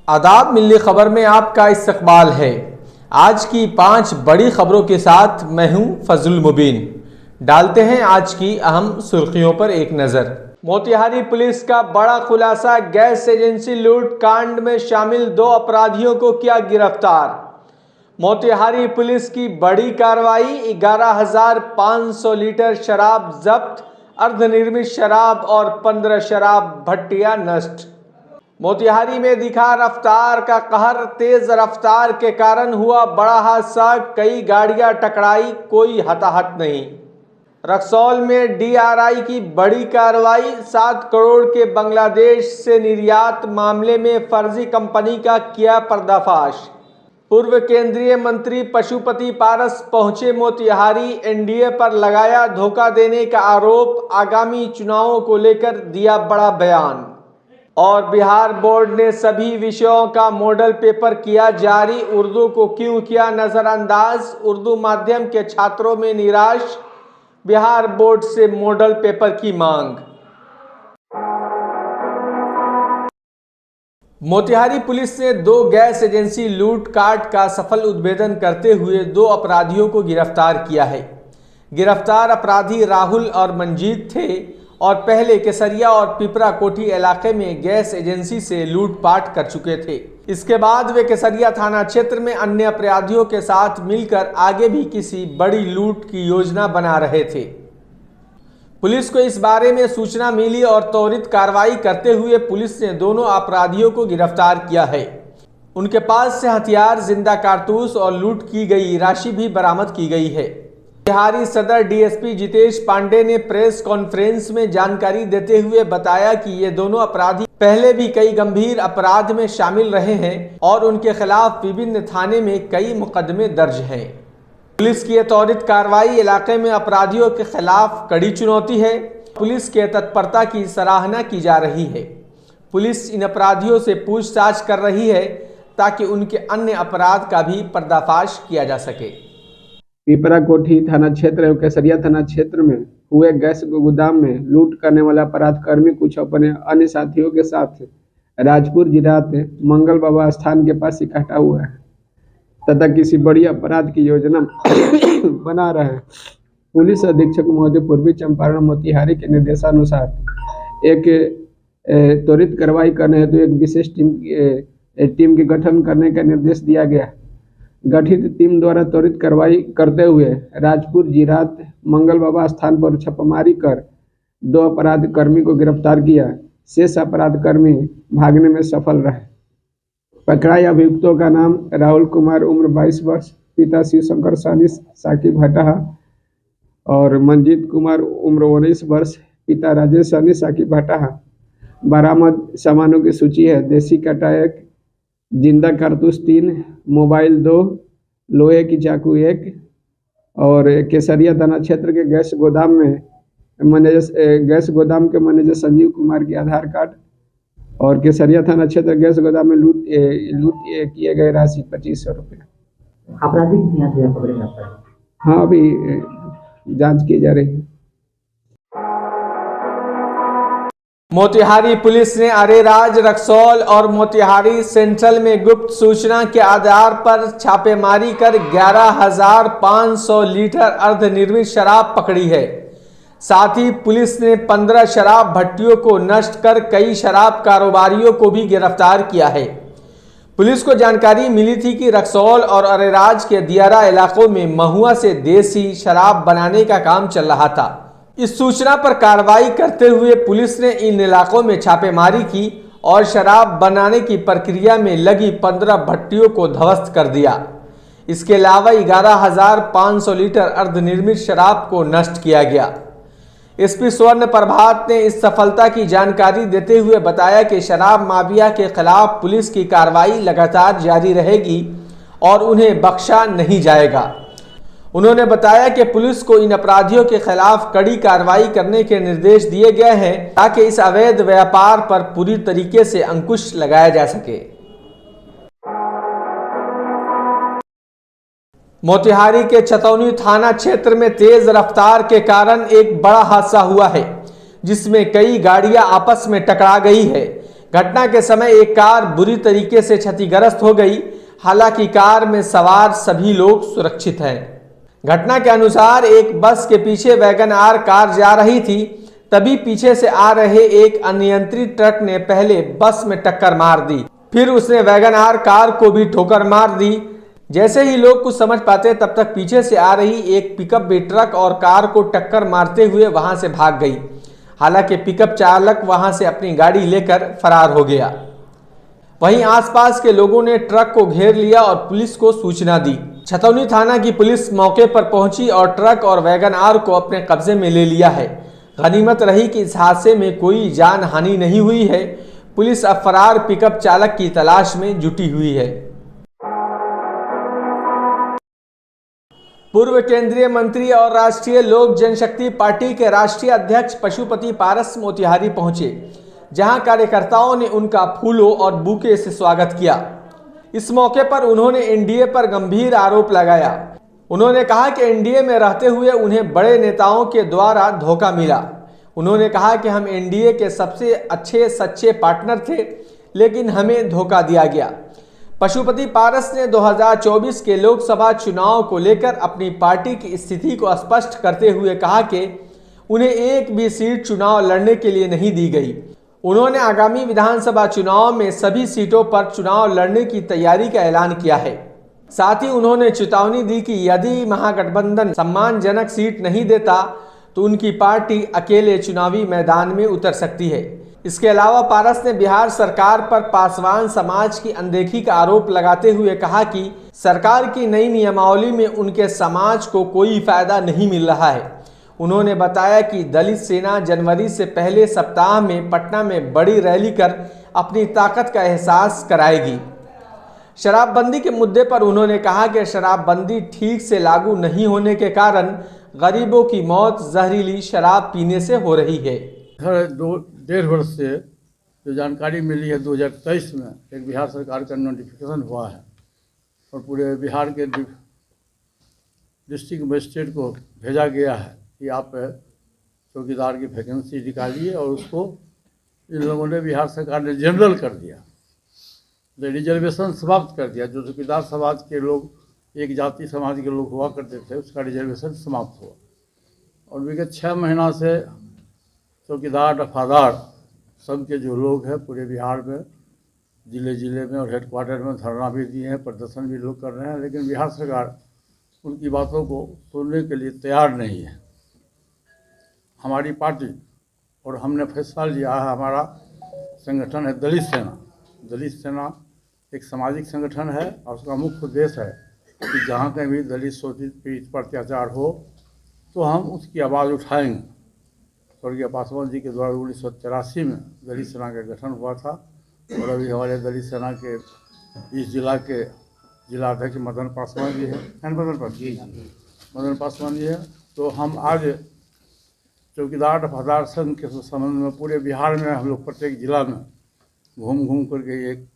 आदाब। मिली खबर में आपका इस्तकबाल है। आज की 5 बड़ी खबरों के साथ मैं हूं फजल मुबीन। डालते हैं आज की अहम सुर्खियों पर एक नजर। मोतिहारी पुलिस का बड़ा खुलासा, गैस एजेंसी लूट कांड में शामिल 2 अपराधियों को किया गिरफ्तार। मोतिहारी पुलिस की बड़ी कार्रवाई, 11,500 लीटर शराब जब्त, अर्धनिर्मित शराब और 15 शराब भट्टियां नष्ट। मोतिहारी में दिखा रफ्तार का कहर, तेज रफ्तार के कारण हुआ बड़ा हादसा, कई गाड़ियां टकराई, कोई हताहत नहीं। रक्सौल में डीआरआई की बड़ी कार्रवाई, 7 करोड़ के बांग्लादेश से निर्यात मामले में फर्जी कंपनी का किया पर्दाफाश। पूर्व केंद्रीय मंत्री पशुपति पारस पहुंचे मोतिहारी, एनडीए पर लगाया धोखा देने का आरोप, आगामी चुनावों को लेकर दिया बड़ा बयान। और बिहार बोर्ड ने सभी विषयों का मॉडल पेपर किया जारी, उर्दू को क्यों किया नजरअंदाज, उर्दू माध्यम के छात्रों में निराश, बिहार बोर्ड से मॉडल पेपर की मांग। मोतिहारी पुलिस ने 2 गैस एजेंसी लूटकांड का सफल उद्भेदन करते हुए 2 अपराधियों को गिरफ्तार किया है। गिरफ्तार अपराधी राहुल और मंजीत थे और पहले केसरिया और पिपरा कोठी इलाके में गैस एजेंसी से लूटपाट कर चुके थे। इसके बाद वे केसरिया थाना क्षेत्र में अन्य अपराधियों के साथ मिलकर आगे भी किसी बड़ी लूट की योजना बना रहे थे। पुलिस को इस बारे में सूचना मिली और त्वरित कार्रवाई करते हुए पुलिस ने दोनों अपराधियों को गिरफ्तार किया है। उनके पास से हथियार, जिंदा कारतूस और लूट की गई राशि भी बरामद की गई है। बिहारी सदर डीएसपी जितेश पांडे ने प्रेस कॉन्फ्रेंस में जानकारी देते हुए बताया कि ये दोनों अपराधी पहले भी कई गंभीर अपराध में शामिल रहे हैं और उनके खिलाफ विभिन्न थाने में कई मुकदमे दर्ज हैं। पुलिस की त्वरित कार्रवाई इलाके में अपराधियों के खिलाफ कड़ी चुनौती है। पुलिस के तत्परता की सराहना की जा रही है। पुलिस इन अपराधियों से पूछताछ कर रही है ताकि उनके अन्य अपराध का भी पर्दाफाश किया जा सके। पिपरा कोठी थाना क्षेत्र एवं केसरिया थाना क्षेत्र में हुए गैस गोदाम में लूट करने वाला अपराधकर्मी कुछ अपने अन्य साथियों के साथ राजपुर जिरात मंगल बाबा स्थान के पास इकट्ठा हुआ है तथा किसी बड़ी अपराध की योजना बना रहे हैं। पुलिस अधीक्षक महोदय पूर्वी चंपारण मोतिहारी के निर्देशानुसार एक त्वरित कार्रवाई करने हेतु एक विशेष टीम के गठन करने का निर्देश दिया गया। गठित टीम द्वारा त्वरित कार्रवाई करते हुए राजपुर जिरात मंगल बाबा स्थान पर छापामारी कर 2 अपराधकर्मी को गिरफ्तार किया। शेष अपराधकर्मी भागने में सफल रहे। पकड़ाए अभियुक्तों का नाम राहुल कुमार, उम्र 22 वर्ष, पिता शिव शंकर सानी साकी भटाहा, और मंजीत कुमार, उम्र 19 वर्ष, पिता राजेश सानी साकी भटाहा। बरामद सामानों की सूची है: देसी कट्टा 1, जिंदा कारतूस 3, मोबाइल 2, लोहे की चाकू 1, और केसरिया थाना क्षेत्र के गैस गोदाम के मैनेजर संजीव कुमार के आधार कार्ड, और केसरिया थाना क्षेत्र गैस गोदाम में लूट किए गए राशि 2500 रुपये। आपराधिक हाँ, अभी जांच की जा रही है। मोतिहारी पुलिस ने अरेराज, रक्सौल और मोतिहारी सेंट्रल में गुप्त सूचना के आधार पर छापेमारी कर 11,500 लीटर अर्धनिर्मित शराब पकड़ी है। साथ ही पुलिस ने 15 शराब भट्टियों को नष्ट कर कई शराब कारोबारियों को भी गिरफ्तार किया है। पुलिस को जानकारी मिली थी कि रक्सौल और अरेराज के दियारा इलाकों में महुआ से देसी शराब बनाने का काम चल रहा था। इस सूचना पर कार्रवाई करते हुए पुलिस ने इन इलाकों में छापेमारी की और शराब बनाने की प्रक्रिया में लगी 15 भट्टियों को ध्वस्त कर दिया। इसके अलावा 11,500 लीटर अर्धनिर्मित शराब को नष्ट किया गया। एसपी स्वर्ण प्रभात ने इस सफलता की जानकारी देते हुए बताया कि शराब माफिया के खिलाफ पुलिस की कार्रवाई लगातार जारी रहेगी और उन्हें बख्शा नहीं जाएगा। उन्होंने बताया कि पुलिस को इन अपराधियों के खिलाफ कड़ी कार्रवाई करने के निर्देश दिए गए हैं ताकि इस अवैध व्यापार पर पूरी तरीके से अंकुश लगाया जा सके। मोतिहारी के चतौनी थाना क्षेत्र में तेज रफ्तार के कारण एक बड़ा हादसा हुआ है जिसमें कई गाड़ियां आपस में टकरा गई है। घटना के समय एक कार बुरी तरीके से क्षतिग्रस्त हो गई। हालांकि कार में सवार सभी लोग सुरक्षित हैं। घटना के अनुसार एक बस के पीछे वैगन आर कार जा रही थी, तभी पीछे से आ रहे एक अनियंत्रित ट्रक ने पहले बस में टक्कर मार दी, फिर उसने वैगन आर कार को भी ठोकर मार दी। जैसे ही लोग कुछ समझ पाते तब तक पीछे से आ रही एक पिकअप भी ट्रक और कार को टक्कर मारते हुए वहां से भाग गई। हालांकि पिकअप चालक वहां से अपनी गाड़ी लेकर फरार हो गया। वहीं आसपास के लोगों ने ट्रक को घेर लिया और पुलिस को सूचना दी। छतौनी थाना की पुलिस मौके पर पहुंची और ट्रक और वैगन आर को अपने कब्जे में ले लिया है। गनीमत रही कि इस हादसे में कोई जान हानि नहीं हुई है। पुलिस अब फरार पिकअप चालक की तलाश में जुटी हुई है। पूर्व केंद्रीय मंत्री और राष्ट्रीय लोक जनशक्ति पार्टी के राष्ट्रीय अध्यक्ष पशुपति पारस मोतिहारी पहुंचे, जहां कार्यकर्ताओं ने उनका फूलों और बुके से स्वागत किया। इस मौके पर उन्होंने एनडीए पर गंभीर आरोप लगाया। उन्होंने कहा कि एनडीए में रहते हुए उन्हें बड़े नेताओं के द्वारा धोखा मिला। उन्होंने कहा कि हम एनडीए के सबसे अच्छे सच्चे पार्टनर थे, लेकिन हमें धोखा दिया गया। पशुपति पारस ने 2024 के लोकसभा चुनाव को लेकर अपनी पार्टी की स्थिति को स्पष्ट करते हुए कहा कि उन्हें एक भी सीट चुनाव लड़ने के लिए नहीं दी गई। उन्होंने आगामी विधानसभा चुनाव में सभी सीटों पर चुनाव लड़ने की तैयारी का ऐलान किया है। साथ ही उन्होंने चेतावनी दी कि यदि महागठबंधन सम्मानजनक सीट नहीं देता तो उनकी पार्टी अकेले चुनावी मैदान में उतर सकती है। इसके अलावा पारस ने बिहार सरकार पर पासवान समाज की अनदेखी का आरोप लगाते हुए कहा कि सरकार की नई नियमावली में उनके समाज को कोई फायदा नहीं मिल रहा है। उन्होंने बताया कि दलित सेना जनवरी से पहले सप्ताह में पटना में बड़ी रैली कर अपनी ताकत का एहसास कराएगी। शराबबंदी के मुद्दे पर उन्होंने कहा कि शराबबंदी ठीक से लागू नहीं होने के कारण गरीबों की मौत जहरीली शराब पीने से हो रही है। 1.5 वर्ष से जो जानकारी मिली है, 2023 में एक बिहार सरकार का नोटिफिकेशन हुआ है और पूरे बिहार के डिस्ट्रिक्ट मजिस्ट्रेट को भेजा गया है कि आप चौकीदार की वैकेंसी निकालिए, और उसको इन लोगों ने, बिहार सरकार ने जनरल कर दिया, रिजर्वेशन समाप्त कर दिया। जो चौकीदार समाज के लोग, एक जाति समाज के लोग हुआ करते थे, उसका रिजर्वेशन समाप्त हुआ। और विगत 6 महीना से चौकीदार दफादार सब के जो लोग हैं पूरे बिहार में, ज़िले में और हेडक्वार्टर में धरना भी दिए हैं, प्रदर्शन भी लोग कर रहे हैं, लेकिन बिहार सरकार उनकी बातों को सुनने के लिए तैयार नहीं है। हमारी पार्टी और हमने फैसला लिया है, हमारा संगठन है दलित सेना। दलित सेना एक सामाजिक संगठन है और उसका मुख्य उद्देश्य है कि जहाँ कहीं भी दलित शोषित पीड़ित पर अत्याचार हो तो हम उसकी आवाज़ उठाएंगे। स्वर्गीय पासवान जी के द्वारा 1983 में दलित सेना का गठन हुआ था और अभी हमारे दलित सेना के इस जिला के जिलाध्यक्ष मदन पासवान जी हैं, मदन पासवान जी हैं। तो हम आज चौकीदार दफादार संघ के संबंध में पूरे बिहार में हम लोग प्रत्येक जिला में घूम करके एक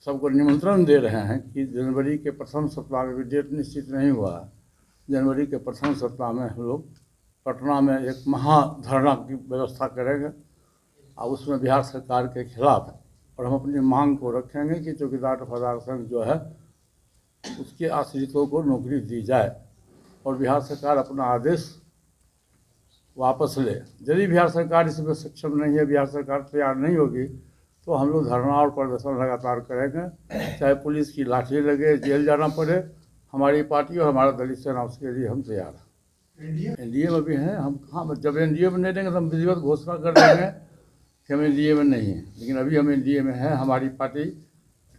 सबको निमंत्रण दे रहे हैं कि जनवरी के प्रथम सप्ताह में, भी डेट निश्चित नहीं हुआ है, जनवरी के प्रथम सप्ताह में हम लोग पटना में एक महाधरना की व्यवस्था करेंगे और उसमें बिहार सरकार के खिलाफ है। और हम अपनी मांग को रखेंगे कि चौकीदार दफादार संघ जो है उसके आश्रितों को नौकरी दी जाए और बिहार सरकार अपना आदेश वापस ले। यदि बिहार सरकार इसमें सक्षम नहीं है, बिहार सरकार तैयार नहीं होगी, तो हम लोग धरना और प्रदर्शन लगातार करेंगे, चाहे पुलिस की लाठी लगे, जेल जाना पड़े। हमारी पार्टी और हमारा दलित सेना उसके लिए हम तैयार हैं। एनडीए में भी हैं हम। कहाँ, जब एनडीए में नहीं देंगे तो हम विधिवत घोषणा कर देंगे कि हम एनडीए में नहीं हैं, लेकिन अभी हम एनडीए में हैं। हमारी पार्टी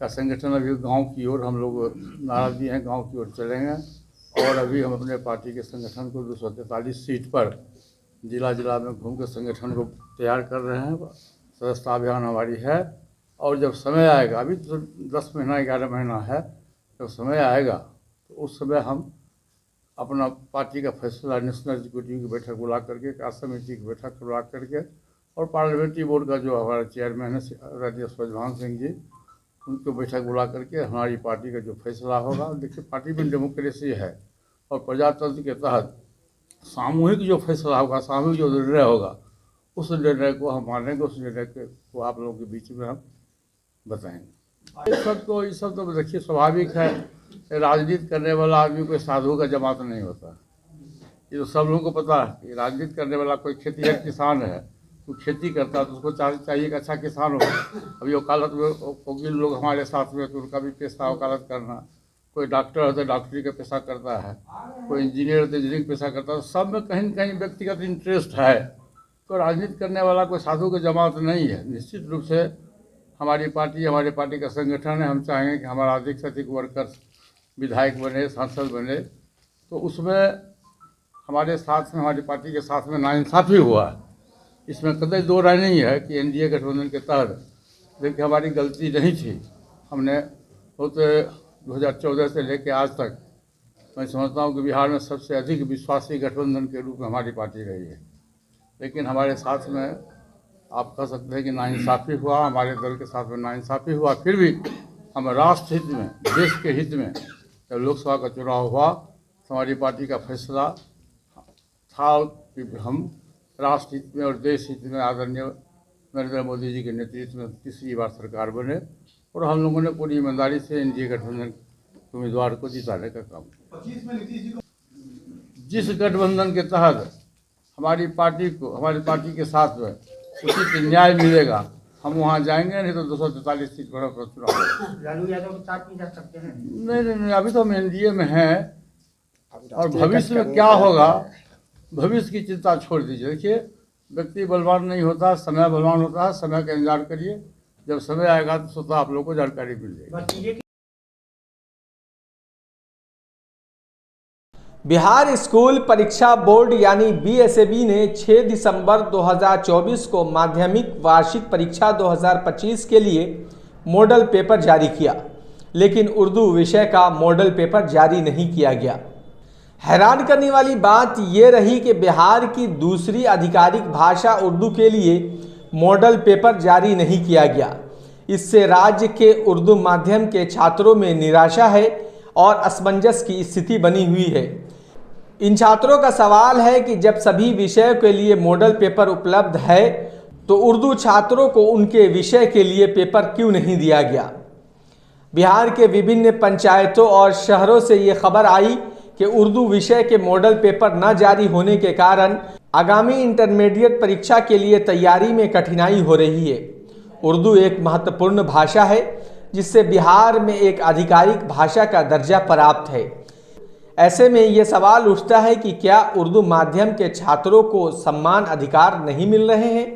का संगठन अभी गांव की ओर, हम लोग नारा दिए हैं, गांव की ओर चलेंगे। और अभी हम अपने पार्टी के संगठन को 243 सीट पर जिला में घूम कर संगठन को तैयार कर रहे हैं। सदस्यता अभियान हमारी है और जब समय आएगा, अभी तो 10 महीना 11 महीना है, जब समय आएगा तो उस समय हम अपना पार्टी का फैसला नेशनल एग्जीक्यूटिव की बैठक बुला करके, कार्य समिति की बैठक बुला करके, और पार्लियामेंट्री बोर्ड का जो हमारा चेयरमैन है राजेश स्वजभान सिंह जी, उनको बैठक बुला करके हमारी पार्टी का जो फैसला होगा। देखिए, पार्टी में डेमोक्रेसी है और प्रजातंत्र के तहत सामूहिक जो फैसला होगा, सामूहिक जो निर्णय होगा, उस निर्णय को हम मानेंगे, उस निर्णय को आप लोगों के बीच में हम बताएंगे। ये सब तो देखिए स्वाभाविक है, राजनीति करने वाला आदमी कोई साधु का जमात नहीं होता। ये तो सब लोगों को पता है कि राजनीति करने वाला कोई खेतीहर किसान है, तो खेती करता है तो उसको चाहिए कि अच्छा किसान हो। अभी वकालत में वकील लोग हमारे साथ में, तो उनका भी पेशा वकालत करना। कोई डॉक्टर है तो डॉक्टरी का पेशा करता है, कोई इंजीनियर है तो इंजीनियरिंग पेशा करता है। सब में कहीं न कहीं व्यक्तिगत इंटरेस्ट है। तो राजनीति करने वाला कोई साधु की जमात नहीं है। निश्चित रूप से हमारी पार्टी का संगठन है। हम चाहेंगे कि हमारा अधिक से अधिक वर्कर्स विधायक बने, सांसद बने। तो उसमें हमारे साथ में, हमारी पार्टी के साथ में नाइंसाफ़ी हुआ है, इसमें कतई दो राय नहीं है कि एनडीए गठबंधन के तहत देखिए हमारी गलती नहीं थी। हमने बहुत 2014 से लेकर आज तक मैं समझता हूँ कि बिहार में सबसे अधिक विश्वासी गठबंधन के रूप में हमारी पार्टी रही है। लेकिन हमारे साथ में आप कह सकते हैं कि नाइंसाफ़ी हुआ, हमारे दल के साथ में नाइंसाफ़ी हुआ। फिर भी हम राष्ट्र हित में, देश के हित में जब लोकसभा का चुनाव हुआ तो हमारी पार्टी का फैसला था कि हम राष्ट्र हित में और देश हित में आदरणीय नरेंद्र मोदी जी के नेतृत्व में तीसरी बार सरकार बने, और हम लोगों ने पूरी ईमानदारी से एनडीए गठबंधन के उम्मीदवार को जिताने का काम किया। जिस गठबंधन के तहत हमारी पार्टी के साथ में उचित न्याय मिलेगा, हम वहाँ जाएंगे। नहीं तो 243 सीट पर चुनाव। लालू यादव के साथ नहीं जा सकते हैं? नहीं, अभी तो हम एनडीए में हैं, और भविष्य में क्या होगा, भविष्य की चिंता छोड़ दीजिए। देखिए, व्यक्ति बलवान नहीं होता, समय बलवान होता है। समय का इंतजार करिए, जब समय आएगा तो स्वतः आप लोगों को जानकारी मिल जाएगी। बिहार स्कूल परीक्षा बोर्ड यानी बीएसएबी ने 6 दिसंबर 2024 को माध्यमिक वार्षिक परीक्षा 2025 के लिए मॉडल पेपर जारी किया, लेकिन उर्दू विषय का मॉडल पेपर जारी नहीं किया गया। हैरान करने वाली बात यह रही कि बिहार की दूसरी आधिकारिक भाषा उर्दू के लिए मॉडल पेपर जारी नहीं किया गया। इससे राज्य के उर्दू माध्यम के छात्रों में निराशा है और असमंजस की स्थिति बनी हुई है। इन छात्रों का सवाल है कि जब सभी विषयों के लिए मॉडल पेपर उपलब्ध है तो उर्दू छात्रों को उनके विषय के लिए पेपर क्यों नहीं दिया गया। बिहार के विभिन्न पंचायतों और शहरों से ये खबर आई कि उर्दू विषय के मॉडल पेपर न जारी होने के कारण आगामी इंटरमीडिएट परीक्षा के लिए तैयारी में कठिनाई हो रही है। उर्दू एक महत्वपूर्ण भाषा है जिससे बिहार में एक आधिकारिक भाषा का दर्जा प्राप्त है। ऐसे में ये सवाल उठता है कि क्या उर्दू माध्यम के छात्रों को समान अधिकार नहीं मिल रहे हैं?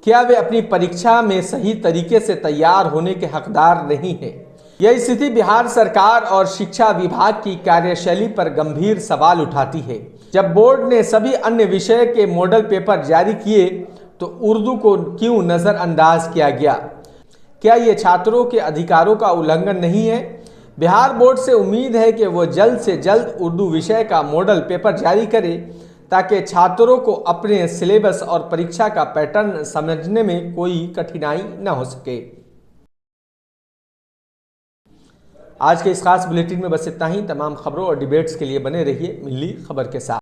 क्या वे अपनी परीक्षा में सही तरीके से तैयार होने के हकदार नहीं हैं? यह स्थिति बिहार सरकार और शिक्षा विभाग की कार्यशैली पर गंभीर सवाल उठाती है। जब बोर्ड ने सभी अन्य विषय के मॉडल पेपर जारी किए तो उर्दू को क्यों नज़रअंदाज किया गया? क्या ये छात्रों के अधिकारों का उल्लंघन नहीं है? बिहार बोर्ड से उम्मीद है कि वो जल्द से जल्द उर्दू विषय का मॉडल पेपर जारी करे ताकि छात्रों को अपने सिलेबस और परीक्षा का पैटर्न समझने में कोई कठिनाई न हो सके। आज के इस खास बुलेटिन में बस इतना ही। तमाम खबरों और डिबेट्स के लिए बने रहिए मिली खबर के साथ।